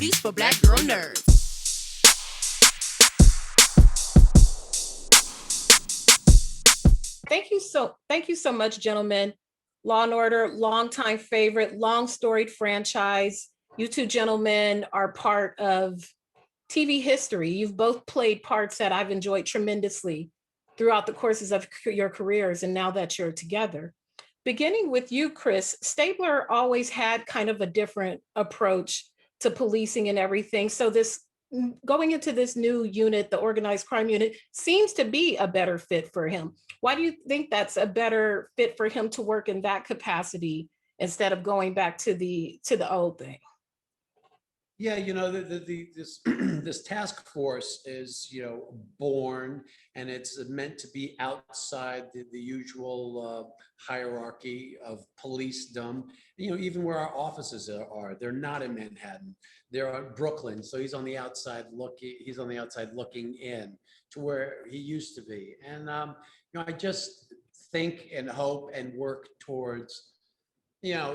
booties for black girl nerds. Thank you so much, gentlemen. Law and Order, longtime favorite, long storied franchise. You two gentlemen are part of TV history. You've both played parts that I've enjoyed tremendously throughout the courses of your careers, and now that you're together. Beginning with you, Chris, Stabler always had kind of a different approach to policing and everything. So this going into this new unit, the organized crime unit, seems to be a better fit for him. Why do you think that's a better fit for him to work in that capacity instead of going back to the old thing? Yeah, this this task force is, born, and it's meant to be outside the usual hierarchy of policedom. Even where our offices are, they're not in Manhattan. They're in Brooklyn. So he's on the outside looking. He's on the outside looking in to where he used to be. And I just think and hope and work towards.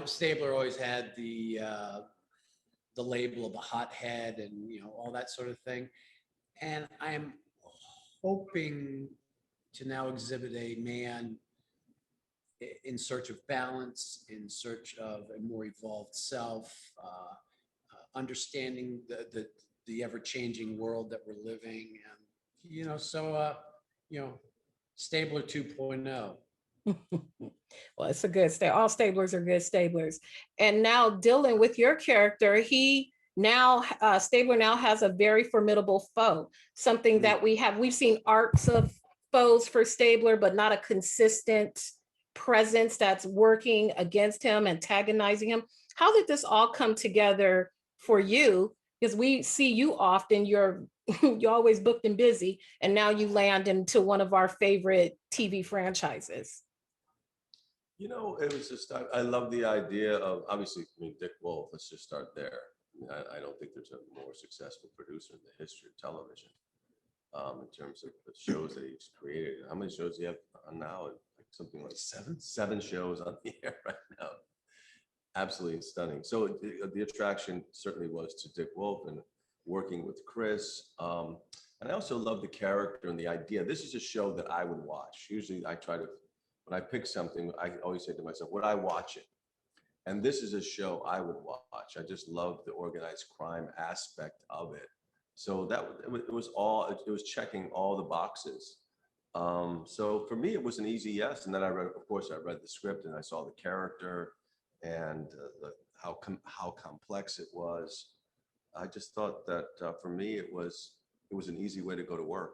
Stabler always had the label of a hothead and all that sort of thing. And I'm hoping to now exhibit a man in search of balance, in search of a more evolved self, understanding the ever-changing world that we're living, and Stabler 2.0. Well, it's a good stay. All Stablers are good Stablers. And now, Dylan, with your character, Stabler now has a very formidable foe. Something that we've seen arcs of foes for Stabler, but not a consistent presence that's working against him, antagonizing him. How did this all come together for you? Because we see you often, you're always booked and busy, and now you land into one of our favorite TV franchises. It was just, I love the idea of, obviously, Dick Wolf, let's just start there. I don't think there's a more successful producer in the history of television in terms of the shows that he's created. How many shows do you have on now? Like something like seven shows on the air right now. Absolutely stunning. So the attraction certainly was to Dick Wolf and working with Chris. And I also love the character and the idea. This is a show that I would watch. Usually when I pick something, I always say to myself, would I watch it? And this is a show I would watch. I just love the organized crime aspect of it. So it was checking all the boxes. So for me, it was an easy yes. And then I read the script and I saw the character and how complex it was. I just thought that for me, it was an easy way to go to work.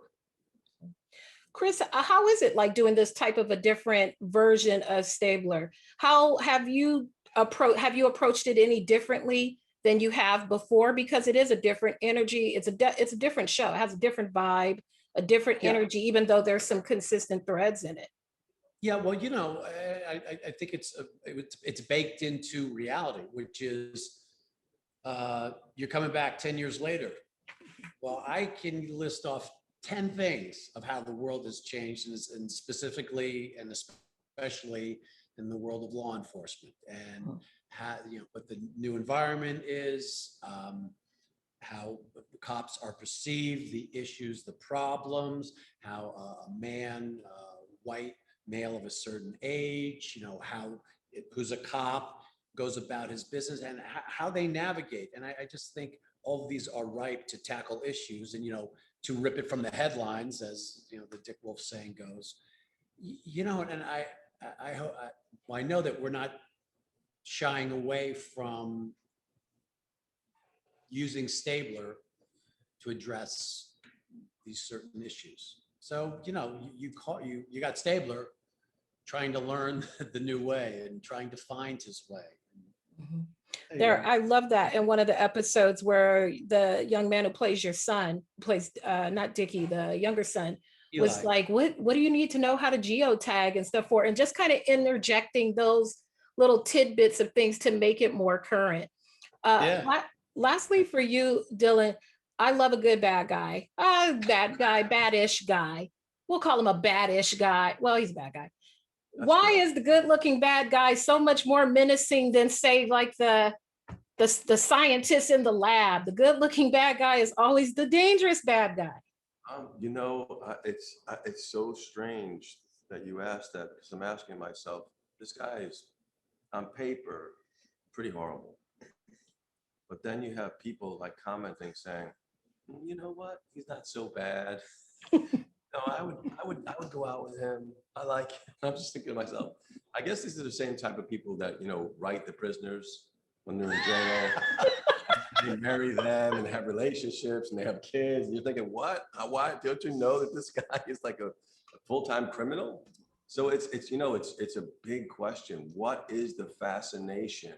Chris, how is it like doing this type of a different version of Stabler? How have you approached it any differently than you have before? Because it is a different energy. It's a different show. It has a different vibe, a different energy, even though there's some consistent threads in it. Yeah, well, I think it's baked into reality, which is you're coming back 10 years later. Well, I can list off 10 things of how the world has changed, and specifically and especially in the world of law enforcement, and how what the new environment is, how cops are perceived, the issues, the problems, how a man, white male of a certain age, who's a cop goes about his business, and how they navigate. And I just think all of these are ripe to tackle issues, and to rip it from the headlines, as the Dick Wolf saying goes. And I know that we're not shying away from using Stabler to address these certain issues. So you got Stabler trying to learn the new way and trying to find his way. Mm-hmm. I love that in one of the episodes where the young man who plays your son, not Dickie, the younger son, Eli, was like, what do you need to know how to geotag and stuff for? And just kind of interjecting those little tidbits of things to make it more current. Lastly, for you, Dylan, I love a good bad guy. Badish guy. We'll call him a badish guy. Well, he's a bad guy. Why is the good-looking bad guy so much more menacing than, say, like the the scientist in the lab. The good looking bad guy is always the dangerous bad guy. You know, it's so strange that you asked that, because I'm asking myself, this guy is on paper pretty horrible. But then you have people like commenting saying, you know what, he's not so bad. No, I would go out with him. I like him. I'm just thinking to myself, I guess these are the same type of people that, you know, write the prisoners when they're in jail. They marry them and have relationships and they have kids. And you're thinking, what? Why? Don't you know that this guy is like a full-time criminal? So it's you know, it's a big question. What is the fascination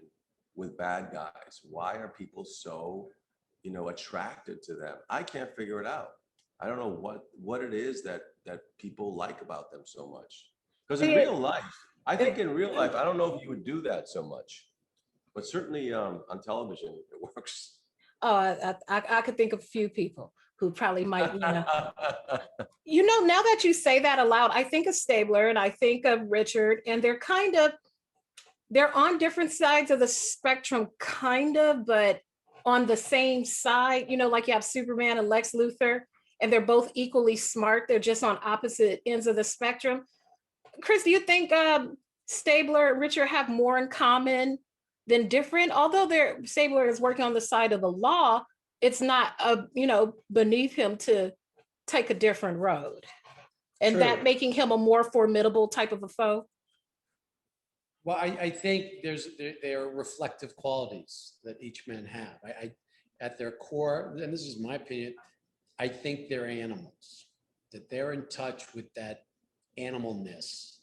with bad guys? Why are people so, you know, attracted to them? I can't figure it out. I don't know what it is that people like about them so much. Because in real life, I think in real life, I don't know if you would do that so much, but certainly on television, it works. Oh, I could think of a few people who probably might, you know, now that you say that aloud, I think of Stabler and I think of Richard, and they're on different sides of the spectrum, kind of, but on the same side, you know, like you have Superman and Lex Luthor, and they're both equally smart. They're just on opposite ends of the spectrum. Chris, do you think Stabler and Richard have more in common than different? Although Stabler is working on the side of the law, it's not, you know, beneath him to take a different road. And True. that making him a more formidable type of a foe? Well, I think there are reflective qualities that each man have. I at their core, and this is my opinion, I think they're animals, that they're in touch with that animalness.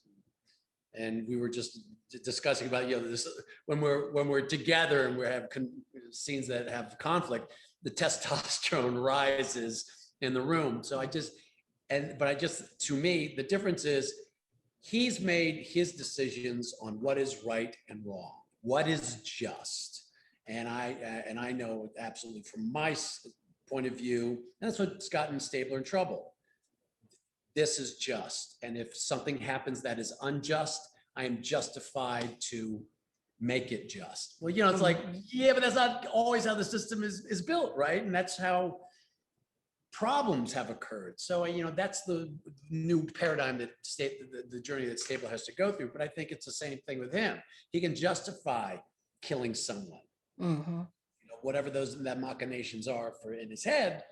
And we were just discussing about, you know, this when we're together and we have scenes that have conflict, the testosterone rises in the room. So to me, the difference is he's made his decisions on what is right and wrong, what is just. And I know absolutely from my point of view, that's what's gotten Stabler in trouble. This is just. And if something happens that is unjust, I am justified to make it just. Well, you know, it's like, yeah, but that's not always how the system is built, right? And that's how problems have occurred. So, you know, that's the new paradigm that the journey that Stabler has to go through. But I think it's the same thing with him. He can justify killing someone, you know, whatever that machinations are for in his head.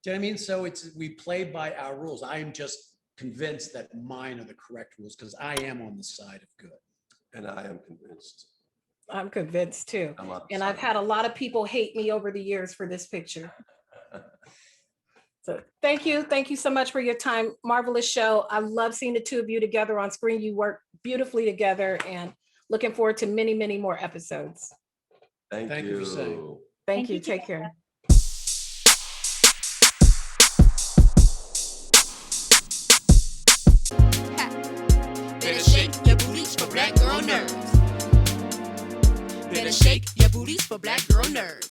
Do you know what I mean? So we play by our rules. I am just convinced that mine are the correct rules because I am on the side of good. And I am convinced. I'm convinced too. And I've had a lot of people hate me over the years for this picture. So thank you. Thank you so much for your time. Marvelous show. I love seeing the two of you together on screen. You work beautifully together and looking forward to many, many more episodes. Thank you. For saying. Thank you. Take care. Better shake your booties for black girl nerves. Better shake your booties for black girl nerves.